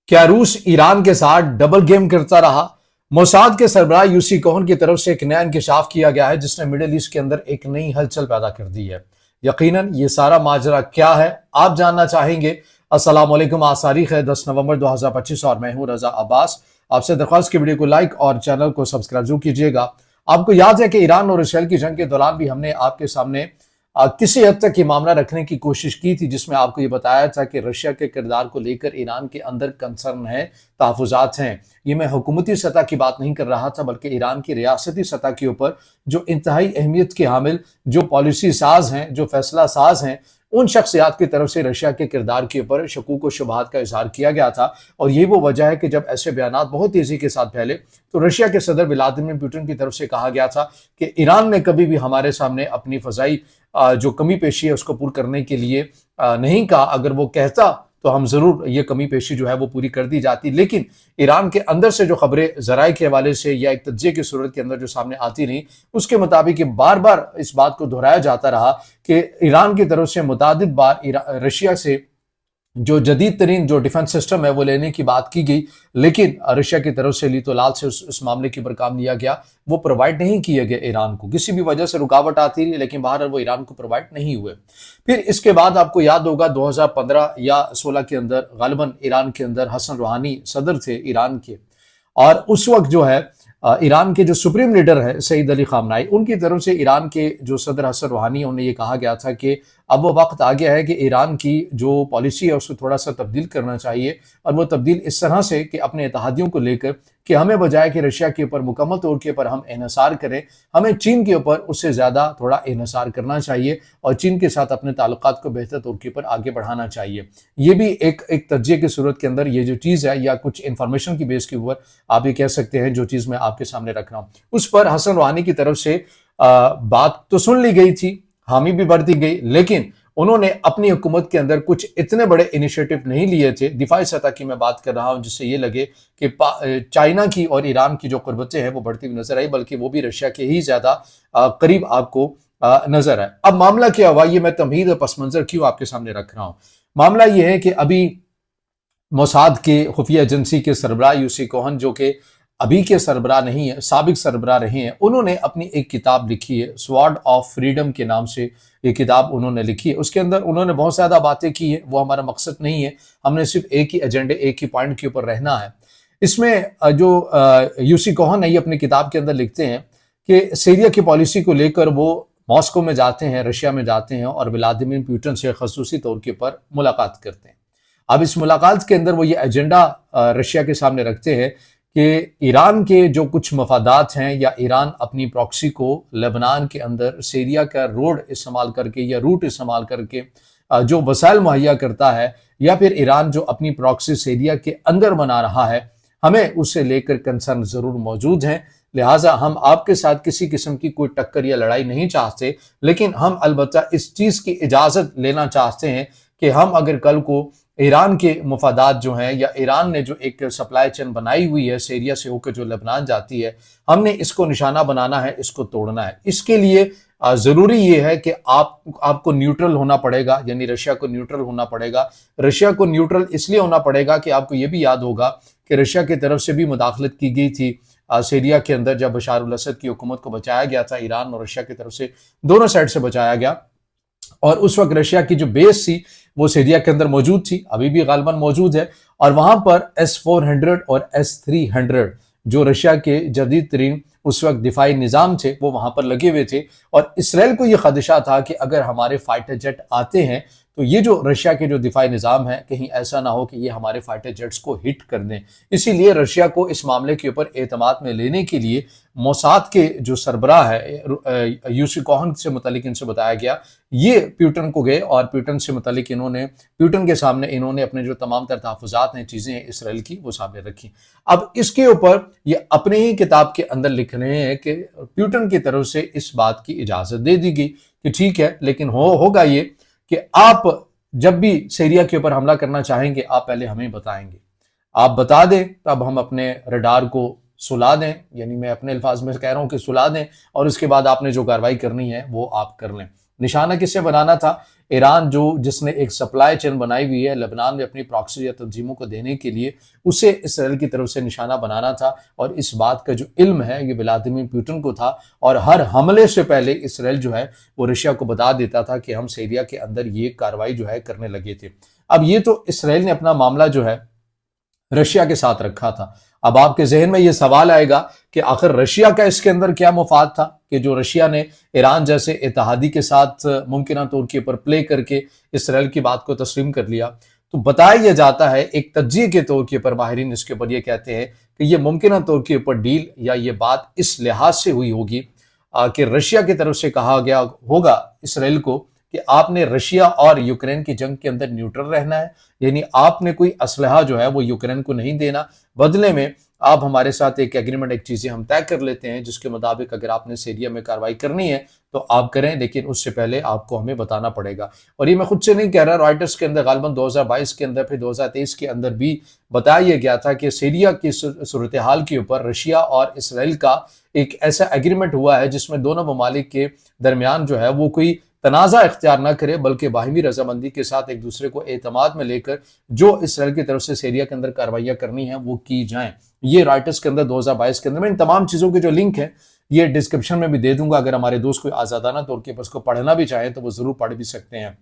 क्या रूस ईरान के साथ डबल गेम करता रहा? मोसाद के सरबराह यूसी कोहन की तरफ से एक नया इंकशाफ किया गया है जिसने मिडिल ईस्ट के अंदर एक नई हलचल पैदा कर दी है। यकीनन ये सारा माजरा क्या है आप जानना चाहेंगे। अस्सलाम वालेकुम, आज तारीख है 10 नवंबर 2025 और मैं हूं रजा अब्बास। आपसे दरख्वास्त की वीडियो को लाइक और चैनल को सब्सक्राइब जरूर कीजिएगा। आपको याद है कि ईरान और इसराइल की जंग के दौरान भी हमने आपके सामने किसी हद तक ये मामला रखने की कोशिश की थी, जिसमें आपको ये बताया था कि रशिया के किरदार को लेकर ईरान के अंदर कंसर्न है, तहफुजात हैं। ये मैं हुकूमती सतह की बात नहीं कर रहा था, बल्कि ईरान की रियासती सतह के ऊपर जो इंतहाई अहमियत के हामिल, जो पॉलिसी साज हैं, जो फैसला साज हैं, उन शख्सियात की तरफ से रशिया के किरदार के ऊपर शकूक व शुबहात का इजहार किया गया था। और ये वो वजह है कि जब ऐसे बयानात बहुत तेजी के साथ फैले तो रशिया के सदर व्लादिमीर पुतिन की तरफ से कहा गया था कि ईरान ने कभी भी हमारे सामने अपनी फजाई जो कमी पेशी है उसको पूरी करने के लिए नहीं कहा। अगर वो कहता तो हम जरूर ये कमी पेशी जो है वो पूरी कर दी जाती। लेकिन ईरान के अंदर से जो खबरें जराए के हवाले से या एक तज्जिये की सूरत के अंदर जो सामने आती रही, उसके मुताबिक बार बार इस बात को दोहराया जाता रहा कि ईरान की तरफ से मुतादिद बार रशिया से जो जदीद तरीन जो डिफेंस सिस्टम है वो लेने की बात की गई, लेकिन रशिया की तरफ से ली तो लाल से उस मामले के ऊपर काम लिया गया। वो प्रोवाइड नहीं किए गए ईरान को, किसी भी वजह से रुकावट आती रही, लेकिन बाहर वो ईरान को प्रोवाइड नहीं हुए। फिर इसके बाद आपको याद होगा 2015 या 16 के अंदर गालिबन ईरान के अंदर हसन रूहानी सदर थे ईरान के, और उस वक्त जो है ईरान के जो सुप्रीम लीडर है सईद अली खामनाई, उनकी तरफ से ईरान के जो सदर हसन रूहानी, उन्हें ये कहा गया था कि अब वो वक्त आ गया है कि ईरान की जो पॉलिसी है उसको थोड़ा सा तब्दील करना चाहिए। और वो तब्दील इस तरह से कि अपने इत्तेहादियों को लेकर कि हमें बजाय कि रशिया के ऊपर मुकम्मल तौर के ऊपर हम इन्हिसार करें, हमें चीन के ऊपर उससे ज़्यादा थोड़ा इन्हिसार करना चाहिए और चीन के साथ अपने ताल्लुकात को बेहतर तौर के ऊपर आगे बढ़ाना चाहिए। ये भी एक तज्जिये की सूरत के अंदर ये जो चीज़ है, या कुछ इन्फॉर्मेशन की बेस के ऊपर आप ये कह सकते हैं, जो चीज़ मैं आपके सामने रख रहा हूँ, उस पर हसन रूहानी की तरफ से बात तो सुन ली गई थी, हामी भी बढ़ती गई, लेकिन उन्होंने अपनी हुकूमत के अंदर कुछ इतने बड़े इनिशिएटिव नहीं लिए थे। दिफाई सतह की मैं बात कर रहा हूं, जिससे ये लगे कि चाइना की और ईरान की जो कुर्बतें हैं वो बढ़ती हुई नजर आई, बल्कि वो भी रशिया के ही ज्यादा करीब आपको नजर आए। अब मामला क्या हुआ, ये मैं तमहीद और पस मंजर क्यों आपके सामने रख रहा हूं। मामला ये है कि अभी मोसाद के खुफिया एजेंसी के सरबराह यूसी कोहन, जो कि अभी के सरबराह नहीं है, साबिक सरबराह रहे हैं, उन्होंने अपनी एक किताब लिखी है, स्वॉर्ड ऑफ फ्रीडम के नाम से ये किताब उन्होंने लिखी है। उसके अंदर उन्होंने बहुत ज़्यादा बातें की है, वो हमारा मकसद नहीं है, हमने सिर्फ एक ही एजेंडे, एक ही पॉइंट के ऊपर रहना है। इसमें जो यूसी कोहन है, ये अपनी किताब के अंदर लिखते हैं कि सीरिया की पॉलिसी को लेकर वो मॉस्को में जाते हैं, रशिया में जाते हैं और व्लादिमीर पुतिन से खसूसी तौर के ऊपर मुलाकात करते हैं। अब इस मुलाकात के अंदर वो ये एजेंडा रशिया के सामने रखते हैं कि ईरान के जो कुछ मफादात हैं, या ईरान अपनी प्रॉक्सी को लेबनान के अंदर सीरिया का रोड इस्तेमाल करके या रूट इस्तेमाल करके जो वसाइल मुहैया करता है, या फिर ईरान जो अपनी प्रॉक्सी सीरिया के अंदर बना रहा है, हमें उससे लेकर कंसर्न जरूर मौजूद हैं। लिहाजा हम आपके साथ किसी किस्म की कोई टक्कर या लड़ाई नहीं चाहते, लेकिन हम अलबत्ता इस चीज़ की इजाज़त लेना चाहते हैं कि हम अगर कल को ईरान के मफादात जो हैं, या ईरान ने जो एक सप्लाई चेन बनाई हुई है सीरिया से होकर जो लेबनान जाती है, हमने इसको निशाना बनाना है, इसको तोड़ना है। इसके लिए ज़रूरी ये है कि आपको न्यूट्रल होना पड़ेगा, यानी रशिया को न्यूट्रल होना पड़ेगा। रशिया को न्यूट्रल इसलिए होना पड़ेगा कि आपको ये भी याद होगा कि रशिया की तरफ से भी मुदाखलत की गई थी सीरिया के अंदर, जब बशार अल असद की हुकूमत को बचाया गया था। ईरान और रशिया की तरफ से दोनों साइड से बचाया गया, और उस वक्त रशिया की जो बेस थी वो सीरिया के अंदर मौजूद थी, अभी भी गालिबन मौजूद है। और वहां पर S-400 और S-300 जो रशिया के जदीद तरीन उस वक्त दिफाई निज़ाम थे वो वहां पर लगे हुए थे। और इसराइल को यह खदशा था कि अगर हमारे फाइटर जेट आते हैं तो ये जो रशिया के जो दिफाई निज़ाम है, कहीं ऐसा ना हो कि ये हमारे फाइटर जेट्स को हिट कर दें। इसीलिए रशिया को इस मामले के ऊपर एतमाद में लेने के लिए मोसाद के जो सरबराह है यूसी कोहन से मुतालिक इनसे बताया गया, ये पुतिन को गए और पुतिन से मुतालिक पुतिन के सामने इन्होंने अपने जो तमाम तर तहफ़्फ़ुज़ात हैं, चीज़ें हैं इसराइल की, वो सामने रखी। अब इसके ऊपर ये अपने ही किताब के अंदर लिख रहे हैं कि पुतिन की तरफ से इस बात की इजाज़त दे दी गई कि ठीक है, लेकिन होगा ये कि आप जब भी सीरिया के ऊपर हमला करना चाहेंगे, आप पहले हमें बताएंगे, आप बता दें, तब हम अपने रडार को सुला दें, यानी मैं अपने अल्फाज में कह रहा हूं कि सुला दें, और उसके बाद आपने जो कार्रवाई करनी है वो आप कर लें। निशाना किसे बनाना था? ईरान, जो जिसने एक सप्लाई चेन बनाई हुई है लेबनान में अपनी प्रॉक्सी या तंजीमों को देने के लिए, उसे इसराइल की तरफ से निशाना बनाना था। और इस बात का जो इल्म है ये व्लादिमीर पुतिन को था, और हर हमले से पहले इसराइल जो है वो रशिया को बता देता था कि हम सीरिया के अंदर ये कार्रवाई जो है करने लगे थे। अब ये तो इसराइल ने अपना मामला जो है रशिया के साथ रखा था। अब आपके जहन में यह सवाल आएगा कि आखिर रशिया का इसके अंदर क्या मुफाद था कि जो रशिया ने ईरान जैसे इत्तेहादी के साथ मुमकिन तौर के ऊपर प्ले करके इसराइल की बात को तस्लीम कर लिया। तो बताया यह जाता है, एक तज्जिए के तौर के ऊपर माहिरीन इसके ऊपर यह कहते हैं कि यह मुमकिन तौर के ऊपर डील या ये बात इस लिहाज से हुई होगी कि रशिया की तरफ से कहा गया होगा इसराइल को कि आपने रशिया और यूक्रेन की जंग के अंदर न्यूट्रल रहना है, यानी आपने कोई असलहा जो है वो यूक्रेन को नहीं देना, बदले में आप हमारे साथ एक एग्रीमेंट, एक चीजें हम तय कर लेते हैं जिसके मुताबिक अगर आपने सीरिया में कार्रवाई करनी है तो आप करें, लेकिन उससे पहले आपको हमें बताना पड़ेगा। और ये मैं खुद से नहीं कह रहा, रॉयटर्स के अंदर गालबन 2022 के अंदर, फिर 2023 के अंदर भी बताया गया था कि सीरिया की सूरत हाल के ऊपर रशिया और इसराइल का एक ऐसा एग्रीमेंट हुआ है जिसमें दोनों ममालिक के दरमियान जो है वो कोई तनाज़ा इख्तियार न करे, बल्कि बाहिमी रजामंदी के साथ एक दूसरे को एतमाद में लेकर जो इसराइल की तरफ से सीरिया के अंदर कार्रवाइयां करनी है वो की जाएं। ये रॉयटर्स के अंदर 2022 के अंदर, मैं इन तमाम चीजों के जो लिंक है ये डिस्क्रिप्शन में भी दे दूंगा, अगर हमारे दोस्त कोई आजादाना तौर के उसको पढ़ना भी चाहे तो वो जरूर पढ़ भी सकते हैं।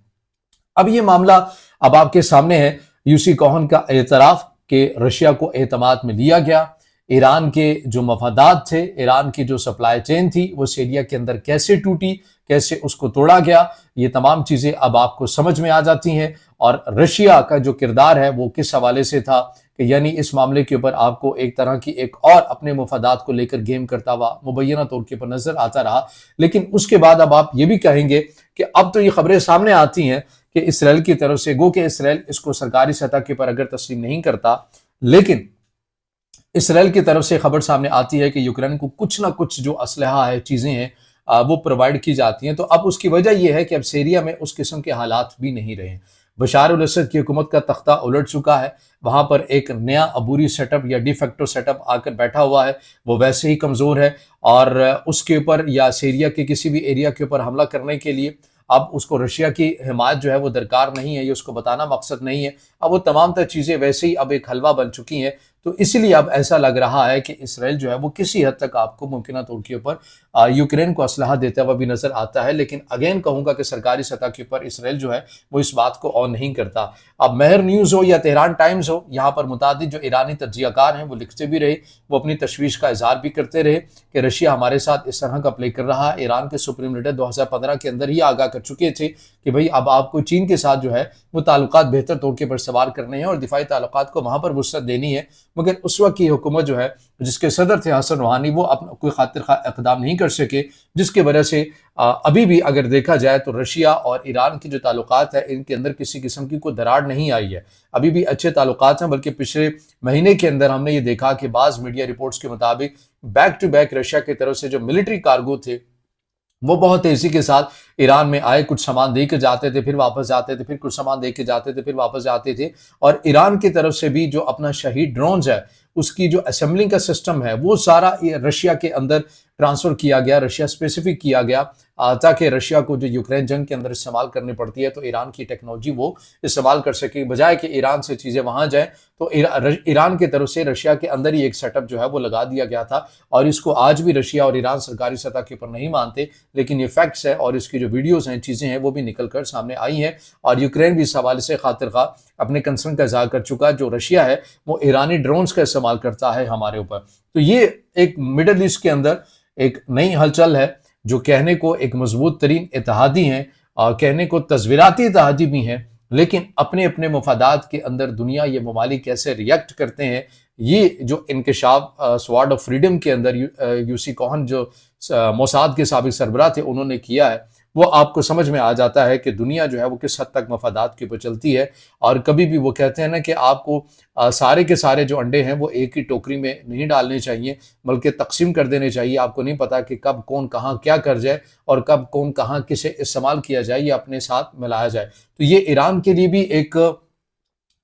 अब ये मामला अब आपके सामने है, यूसी कोहन का एतराफ कि रशिया को एतमाद में लिया गया, ईरान के जो मफादात थे, ईरान की जो सप्लाई चेन थी वो सीरिया के अंदर कैसे टूटी, कैसे उसको तोड़ा गया, ये तमाम चीजें अब आपको समझ में आ जाती हैं। और रशिया का जो किरदार है वो किस हवाले से था कि यानी इस मामले के ऊपर आपको एक तरह की एक और अपने मफादात को लेकर गेम करता हुआ मुबैना तौर के ऊपर नजर आता रहा। लेकिन उसके बाद अब आप ये भी कहेंगे कि अब तो ये खबरें सामने आती हैं कि इसराइल की तरफ से, गो कि इसराइल इसको सरकारी सतह के ऊपर अगर तस्लीम नहीं करता, लेकिन इसराइल की तरफ से खबर सामने आती है कि यूक्रेन को कुछ ना कुछ जो असलहा है, चीजें हैं वो प्रोवाइड की जाती हैं। तो अब उसकी वजह यह है कि अब सीरिया में उस किस्म के हालात भी नहीं रहे। बशार अल असद की हुकूमत का तख्ता उलट चुका है, वहां पर एक नया अबूरी सेटअप या डिफेक्टो सेटअप आकर बैठा हुआ है, वो वैसे ही कमजोर है। और उसके ऊपर या सीरिया के किसी भी एरिया के ऊपर हमला करने के लिए अब उसको रशिया की हिमायत जो है वो दरकार नहीं है, ये उसको बताना मकसद नहीं है। अब वो तमाम तर चीजें वैसे ही अब एक हलवा बन चुकी हैं। तो इसलिए अब ऐसा लग रहा है कि इसराइल जो है वो किसी हद तक आपको मुमकिन तौर के ऊपर यूक्रेन को असलहा देता हुआ भी नजर आता है। लेकिन अगेन कहूंगा कि सरकारी सतह के ऊपर इसराइल जो है वो इस बात को ऑन नहीं करता। अब मेहर न्यूज हो या तेहरान टाइम्स हो, यहाँ पर मुतादिद जो ईरानी तज्जियाकार हैं वो लिखते भी रहे, वो अपनी तशवीश का इजहार भी करते रहे कि रशिया हमारे साथ इस तरह का प्ले कर रहा है। ईरान के सुप्रीम लीडर 2015 के अंदर ही आगाह कर चुके थे कि भाई अब आपको चीन के साथ जो है वो ताल्लुकात बेहतर तौर के पर सवार करने हैं और दिफाई ताल्लुकात को वहां पर वुसअत देनी है। मगर उस वक्त की हुकूमत जो है, जिसके सदर थे हसन रूहानी, वो अपना कोई खातिर खा इक़दाम नहीं कर सके, जिसकी वजह से अभी भी अगर देखा जाए तो रशिया और ईरान की जो ताल्लुकात है इनके अंदर किसी किस्म की कोई दरार नहीं आई है, अभी भी अच्छे ताल्लुकात हैं। बल्कि पिछले महीने के अंदर हमने ये देखा कि बाज़ मीडिया रिपोर्ट्स के मुताबिक बैक टू बैक रशिया की तरफ से जो मिलिट्री कार्गो थे वो बहुत तेजी के साथ ईरान में आए, कुछ सामान दे के जाते थे, फिर वापस जाते थे, फिर कुछ सामान दे के जाते थे, फिर वापस जाते थे। और ईरान की तरफ से भी जो अपना शहीद ड्रोन्स है उसकी जो असेंबलिंग का सिस्टम है वो सारा रशिया के अंदर ट्रांसफर किया गया, रशिया स्पेसिफिक किया गया, ताकि रशिया को जो यूक्रेन जंग के अंदर इस्तेमाल करनी पड़ती है तो ईरान की टेक्नोलॉजी वो इस्तेमाल कर सके, बजाय कि ईरान से चीज़ें वहाँ जाएँ। तो ईरान की तरफ से रशिया के अंदर ही एक सेटअप जो है वो लगा दिया गया था। और इसको आज भी रशिया और ईरान सरकारी सतह के ऊपर नहीं मानते, लेकिन ये फैक्ट्स है और इसकी जो वीडियोज़ हैं, चीज़ें हैं, वो भी निकल कर सामने आई हैं। और यूक्रेन भी इस हवाले से खातिर खा अपने कंसर्न का इज़हार कर चुका है, जो रशिया है वो ईरानी ड्रोन्स का इस्तेमाल करता है हमारे ऊपर। तो ये एक मिडल ईस्ट के अंदर एक नई हलचल है, जो कहने को एक मजबूत तरीन इत्तेहादी हैं और कहने को तस्वीराती इत्तेहादी भी हैं, लेकिन अपने अपने मफादात के अंदर दुनिया ये ममालिक कैसे रिएक्ट करते हैं, ये जो इंकशाफ स्वॉर्ड ऑफ फ्रीडम के अंदर यूसी कोहन जो मोसाद के साबिक सरबराह थे उन्होंने किया है, वो आपको समझ में आ जाता है कि दुनिया जो है वो किस हद तक मफादात के ऊपर चलती है। और कभी भी वो कहते हैं ना कि आपको सारे के सारे जो अंडे हैं वो एक ही टोकरी में नहीं डालने चाहिए, बल्कि तकसीम कर देने चाहिए। आपको नहीं पता कि कब कौन कहाँ क्या कर जाए और कब कौन कहाँ किसे इस्तेमाल किया जाए या अपने साथ मिलाया जाए। तो ये ईरान के लिए भी एक,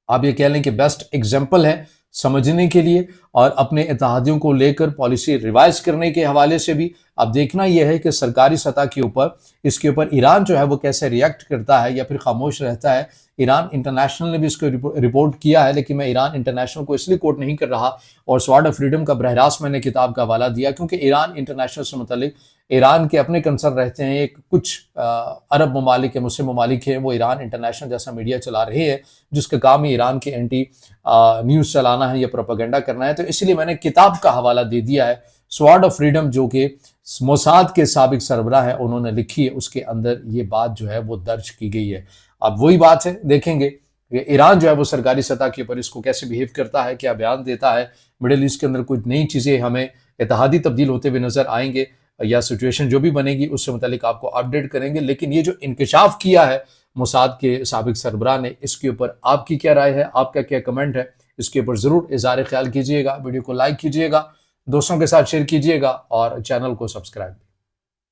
आप ये कह लें कि बेस्ट एग्जाम्पल है समझने के लिए और अपने इत्तेहादियों को लेकर पॉलिसी रिवाइज करने के हवाले से भी अब देखना यह है कि सरकारी सतह के ऊपर इसके ऊपर ईरान जो है वो कैसे रिएक्ट करता है या फिर खामोश रहता है। ईरान इंटरनेशनल ने भी इसको रिपोर्ट किया है, लेकिन मैं ईरान इंटरनेशनल को इसलिए कोट नहीं कर रहा और स्वॉर्ड ऑफ फ्रीडम का बरह रास्त मैंने किताब का हवाला दिया क्योंकि ईरान इंटरनेशनल से मुतल्लिक ईरान के अपने कंसर्न रहते हैं। एक कुछ अरब ममालिक है, मुस्लिम ममालिक है, वो ईरान इंटरनेशनल जैसा मीडिया चला रहे हैं जिसका काम ही ईरान के एंटी न्यूज़ चलाना है या प्रोपेगेंडा करना है। तो इसलिए मैंने किताब का हवाला दे दिया है, स्वॉर्ड ऑफ फ्रीडम, जो कि मोसाद के साबिक सरबराह है, उन्होंने लिखी है। उसके अंदर ये बात जो है वो दर्ज की गई है। अब वही बात है, देखेंगे कि ईरान जो है वो सरकारी सतह के ऊपर इसको कैसे बिहेव करता है, क्या बयान देता है। मिडिल ईस्ट के अंदर कुछ नई चीज़ें हमें इत्तेहादी तब्दील होते हुए नजर आएंगे या सिचुएशन जो भी बनेगी उससे मुतालिक आपको अपडेट करेंगे। लेकिन ये जो इंकशाफ किया है मोसाद के साबिक सरबराह ने, इसके ऊपर आपकी क्या राय है, आपका क्या कमेंट है, इसके ऊपर ज़रूर इज़हार ख्याल कीजिएगा। वीडियो को लाइक कीजिएगा, दोस्तों के साथ शेयर कीजिएगा और चैनल को सब्सक्राइब